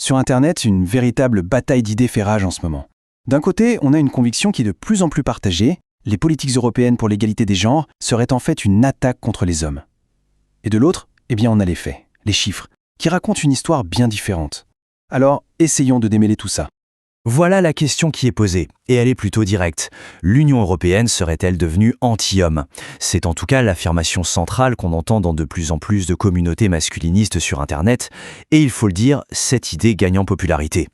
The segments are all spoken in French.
Sur Internet, une véritable bataille d'idées fait rage en ce moment. D'un côté, on a une conviction qui est de plus en plus partagée, les politiques européennes pour l'égalité des genres seraient en fait une attaque contre les hommes. Et de l'autre, on a les faits, les chiffres, qui racontent une histoire bien différente. Alors, essayons de démêler tout ça. Voilà la question qui est posée, et elle est plutôt directe. L'Union européenne serait-elle devenue anti-homme? C'est en tout cas l'affirmation centrale qu'on entend dans de plus en plus de communautés masculinistes sur Internet, et il faut le dire, cette idée gagne en popularité.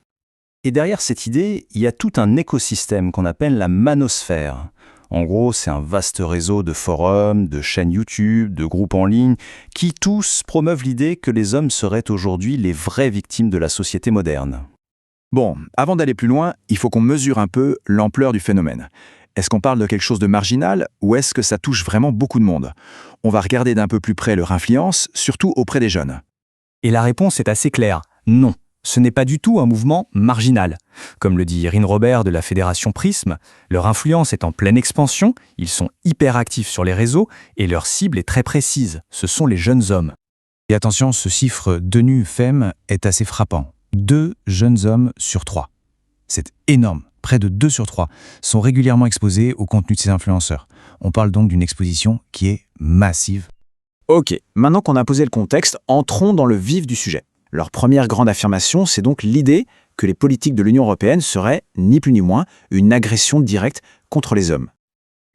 Et derrière cette idée, il y a tout un écosystème qu'on appelle la manosphère. En gros, c'est un vaste réseau de forums, de chaînes YouTube, de groupes en ligne, qui tous promeuvent l'idée que les hommes seraient aujourd'hui les vraies victimes de la société moderne. Bon, avant d'aller plus loin, il faut qu'on mesure un peu l'ampleur du phénomène. Est-ce qu'on parle de quelque chose de marginal ou est-ce que ça touche vraiment beaucoup de monde? On va regarder d'un peu plus près leur influence, surtout auprès des jeunes. Et la réponse est assez claire, non. Ce n'est pas du tout un mouvement marginal. Comme le dit Irine Robert de la Fédération Prism, leur influence est en pleine expansion, ils sont hyper actifs sur les réseaux et leur cible est très précise, ce sont les jeunes hommes. Et attention, ce chiffre d'ONU-FEM est assez frappant. 2 jeunes hommes sur 3. C'est énorme. Près de 2 sur 3 sont régulièrement exposés au contenu de ces influenceurs. On parle donc d'une exposition qui est massive. Ok, maintenant qu'on a posé le contexte, entrons dans le vif du sujet. Leur première grande affirmation, c'est donc l'idée que les politiques de l'Union européenne seraient, ni plus ni moins, une agression directe contre les hommes.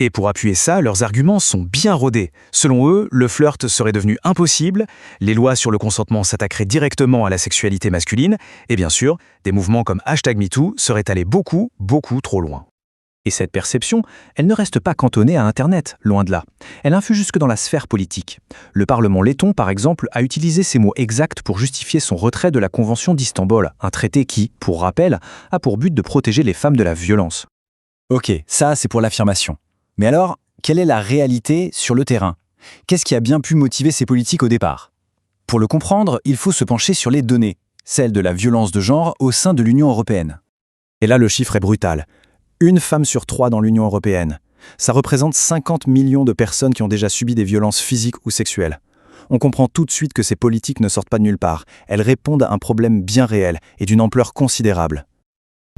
Et pour appuyer ça, leurs arguments sont bien rodés. Selon eux, le flirt serait devenu impossible, les lois sur le consentement s'attaqueraient directement à la sexualité masculine, et bien sûr, des mouvements comme #MeToo seraient allés beaucoup, beaucoup trop loin. Et cette perception, elle ne reste pas cantonnée à Internet, loin de là. Elle infuse jusque dans la sphère politique. Le Parlement letton, par exemple, a utilisé ces mots exacts pour justifier son retrait de la Convention d'Istanbul, un traité qui, pour rappel, a pour but de protéger les femmes de la violence. Ok, ça c'est pour l'affirmation. Mais alors, quelle est la réalité sur le terrain? Qu'est-ce qui a bien pu motiver ces politiques au départ? Pour le comprendre, il faut se pencher sur les données, celles de la violence de genre au sein de l'Union européenne. Et là, le chiffre est brutal. 1 femme sur 3 dans l'Union européenne. Ça représente 50 millions de personnes qui ont déjà subi des violences physiques ou sexuelles. On comprend tout de suite que ces politiques ne sortent pas de nulle part. Elles répondent à un problème bien réel et d'une ampleur considérable.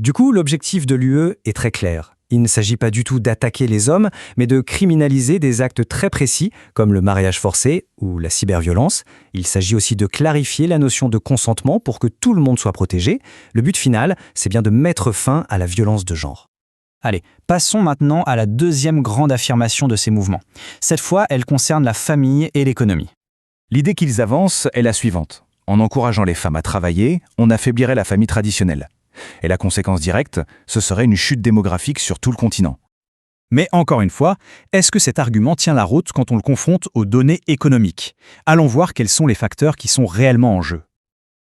Du coup, l'objectif de l'UE est très clair. Il ne s'agit pas du tout d'attaquer les hommes, mais de criminaliser des actes très précis, comme le mariage forcé ou la cyberviolence. Il s'agit aussi de clarifier la notion de consentement pour que tout le monde soit protégé. Le but final, c'est bien de mettre fin à la violence de genre. Allez, passons maintenant à la deuxième grande affirmation de ces mouvements. Cette fois, elle concerne la famille et l'économie. L'idée qu'ils avancent est la suivante. En encourageant les femmes à travailler, on affaiblirait la famille traditionnelle. Et la conséquence directe, ce serait une chute démographique sur tout le continent. Mais encore une fois, est-ce que cet argument tient la route quand on le confronte aux données économiques? Allons voir quels sont les facteurs qui sont réellement en jeu.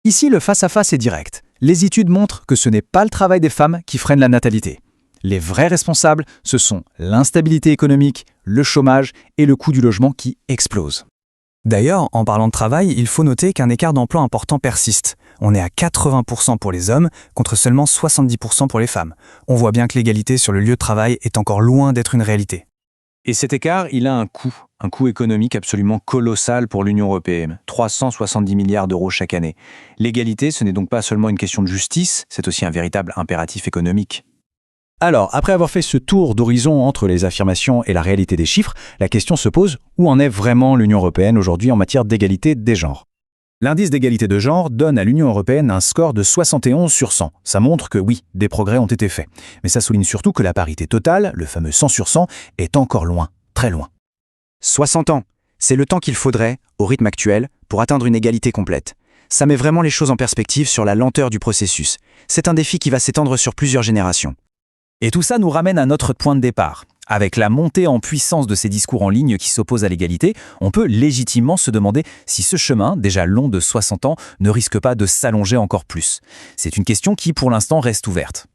Ici, le face-à-face est direct. Les études montrent que ce n'est pas le travail des femmes qui freine la natalité. Les vrais responsables, ce sont l'instabilité économique, le chômage et le coût du logement qui explose. D'ailleurs, en parlant de travail, il faut noter qu'un écart d'emploi important persiste. On est à 80% pour les hommes, contre seulement 70% pour les femmes. On voit bien que l'égalité sur le lieu de travail est encore loin d'être une réalité. Et cet écart, il a un coût économique absolument colossal pour l'Union européenne, 370 milliards d'euros chaque année. L'égalité, ce n'est donc pas seulement une question de justice, c'est aussi un véritable impératif économique. Alors, après avoir fait ce tour d'horizon entre les affirmations et la réalité des chiffres, la question se pose, où en est vraiment l'Union européenne aujourd'hui en matière d'égalité des genres? L'indice d'égalité de genre donne à l'Union européenne un score de 71 sur 100. Ça montre que oui, des progrès ont été faits. Mais ça souligne surtout que la parité totale, le fameux 100 sur 100, est encore loin, très loin. 60 ans, c'est le temps qu'il faudrait, au rythme actuel, pour atteindre une égalité complète. Ça met vraiment les choses en perspective sur la lenteur du processus. C'est un défi qui va s'étendre sur plusieurs générations. Et tout ça nous ramène à notre point de départ. Avec la montée en puissance de ces discours en ligne qui s'opposent à l'égalité, on peut légitimement se demander si ce chemin, déjà long de 60 ans, ne risque pas de s'allonger encore plus. C'est une question qui, pour l'instant, reste ouverte.